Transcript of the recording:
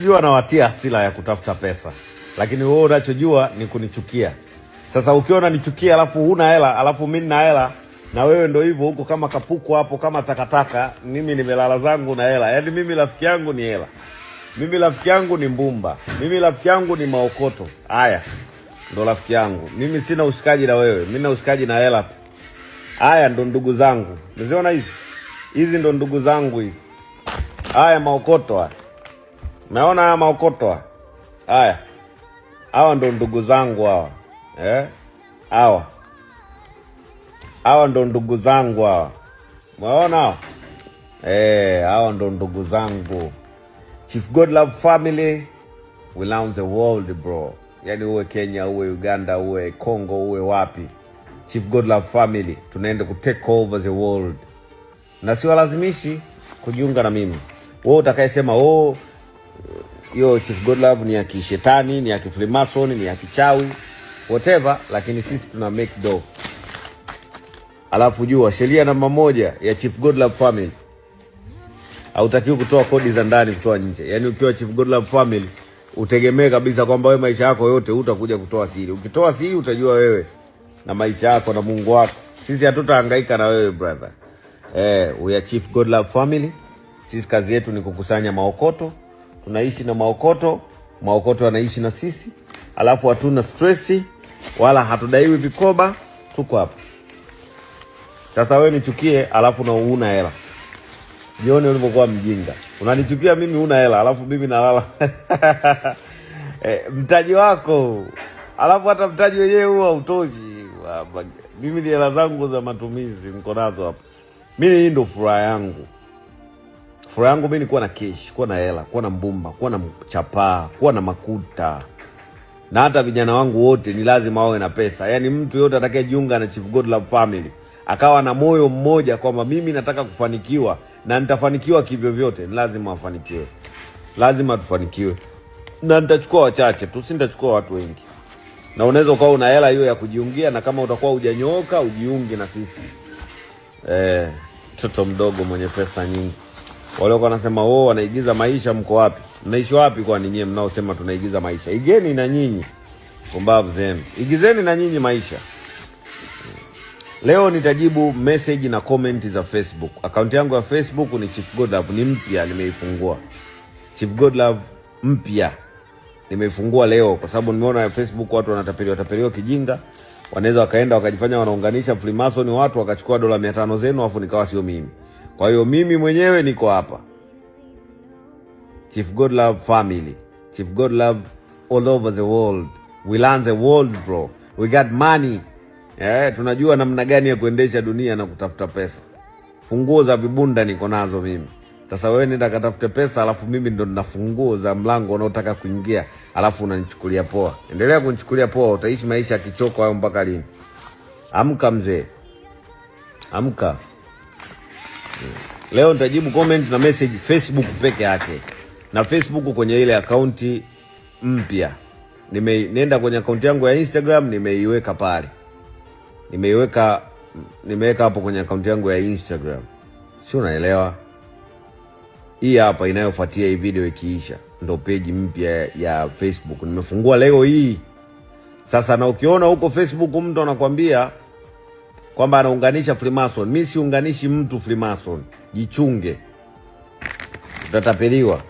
Jua nawatia hasira ya kutafuta pesa, lakini wewe unachojua ni kunichukia. Sasa ukiona nichukia alafu huna hela, alafu mimi nina hela na wewe ndio hivyo huko kama kapuku hapo kama takataka, mimi nimelala zangu na hela. Yaani mimi rafiki yangu ni hela. Mimi rafiki yangu ni mbumba. Mimi rafiki yangu ni maokoto. Haya. Ndo rafiki yangu. Mimi sina ushikaji na wewe. Mimi na ushikaji na hela tu. Haya ndo ndugu zangu. Umeziona hizi? Hizi ndo ndugu zangu hizi. Haya maokoto haya. Umeona haya maokoto haya? Hawa ndo ndugu zangu hawa. Hawa ndo ndugu zangu hawa. Umeona hawa? Hawa ndo ndugu zangu. Chief Godlove family will own the world bro. Yaani uwe Kenya, uwe Uganda, uwe Congo, uwe wapi. Chief Godlove family tunaenda ku take over the world. Na si walazimishi kujiunga na mimi. Wewe utakayesema yo Chief Godlove ni ya kishetani, ni ya kifrimason, ni ya kichawi, whatever, lakini sisi tuna make dough. Alafu jua sheria namba 1 ya Chief Godlove family, hautakiwi kutoa kodi za ndani kutoa nje. Yaani ukiwa Chief Godlove family utegemee kabisa kwamba wewe maisha yako yote utakuja kutoa siri. Ukitoa siri utajua wewe na maisha yako na Mungu wako. Sisi hatutahangaika na wewe brother. We are Chief Godlove family. Sisi kazi yetu ni kukusanya maokoto. Tunaishi na maokoto, maokoto yanaishi na sisi. Alafu hatuna stressi wala hatudaiwi vikoba, tuko hapa. Sasa wewe nichukie alafu na una hela. Jione ulipokuwa mjinga. Unanichukia mimi una hela alafu mimi nalala. Mtaji wako. Alafu hata mtaji wenyewe huwa hautoshi. Mimi ni hela zangu za matumizi niko nazo hapa. Mimi hii ndo furaha yangu. Furaha yangu mimi ni kuwa na cash, kuwa na hela, kuwa na mbumba, kuwa na chapaa, kuwa na makuta. Na hata vijana wangu wote ni lazima wawe na pesa. Yaani mtu yote atakayejiunga na Chief Godlove family akawa na moyo mmoja kwamba mimi nataka kufanikiwa na nitafanikiwa kivyo vyote, ni lazima afanikiwe. Lazima tufanikiwe. Na nitachukua wachache tu, si nitachukua watu wengi. Na unaweza ukawa una hela hiyo ya kujiungia, na kama utakuwa hujanyooka ujiunge na sisi. Mtoto mdogo mwenye pesa nyingi. Wale wanasema wanaigiza maisha, mko wapi? Mnaishi wapi kwa nyinyi mnaosema tunaigiza maisha? Igeni na nyinyi. Kumbavu zenu. Igizeni na nyinyi maisha. Leo nitajibu message na comment za Facebook. Account yangu ya Facebook ni Chief Godlove, ni mpya nimeifungua. Chief Godlove mpya nimeifungua leo kwa sababu nimeona Facebook watu wanatapeliwa kijinga. Wanaweza wakaenda wakajifanya wanaunganisha Freemason, watu wakachukua dola 500 zenu afu nikawa sio mimi. Kwa hiyo mimi mwenyewe niko hapa. Chief Godlove family. Chief Godlove all over the world. We learn the world bro. We got money. Tunajua namna gani ya kuendesha dunia na kutafuta pesa. Funguo za vibunda niko nazo mimi. Sasa wewe nenda katafute pesa alafu mimi ndo nina funguo za mlango unaotaka kuingia, alafu unanichukulia poa. Endelea kunichukulia poa, utaishi maisha ya kichoko hayo mpaka lini? Amka mzee. Amka. Leo nitajibu comment na message Facebook peke yake. Na Facebook kwenye ile akaunti mpya. Nenda kwenye akaunti yangu ya Instagram, nimeiweka pale. Nimeweka hapo kwenye akaunti yangu ya Instagram. Si unaelewa? Hii hapa inayofuatia hii video ikiisha ndo page mpya ya Facebook. Nimefungua leo hii. Sasa na ukiona huko Facebook mtu anakuambia kwamba anaunganisha Freemason, mimi siunganishi mtu Freemason. Jichunge. Utatapeliwa.